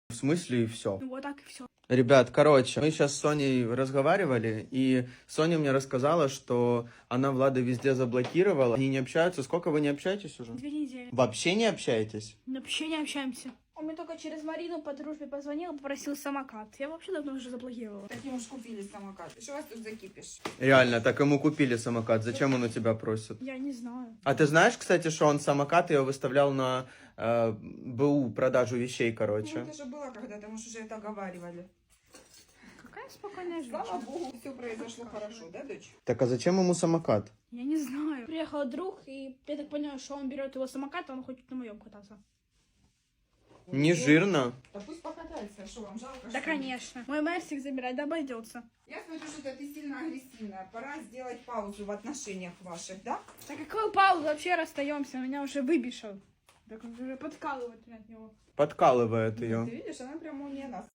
В смысле и все? Ну вот так и все. Ребят, короче, мы сейчас с Соней разговаривали, и Соня мне рассказала, что она Влада везде заблокировала. Они не общаются. Сколько вы не общаетесь уже? 2 недели. Вообще не общаетесь? Вообще не общаемся. Он мне только через Марину по дружбе позвонил, попросил самокат. Я вообще давно уже заблокировала. Так ему ж купили самокат. Что у вас тут закипишь? Реально, так ему купили самокат. Зачем он у тебя просит? Я не знаю. А ты знаешь, кстати, что он самокат его выставлял на БУ продажу вещей, Ну, короче? это же было когда-то, мы же уже это оговаривали. Какая спокойная Слава женщина. богу, все произошло хорошо, да, дочь? Так а зачем ему самокат? Я не знаю. Приехал друг, и я так поняла, что он берет его самокат, а он хочет на моем кататься. Не жирно? Да пусть покатается, что вам жалко? Да, что ли? конечно. Мой Мерсик забирать, да обойдется. Я смотрю, что ты сильно агрессивная. Пора сделать паузу в отношениях ваших, да? Да какую паузу, вообще расстаемся, меня уже выбешил. Так он уже подкалывает от него. Подкалывает Ты ее. видишь, она прямо у меня нас.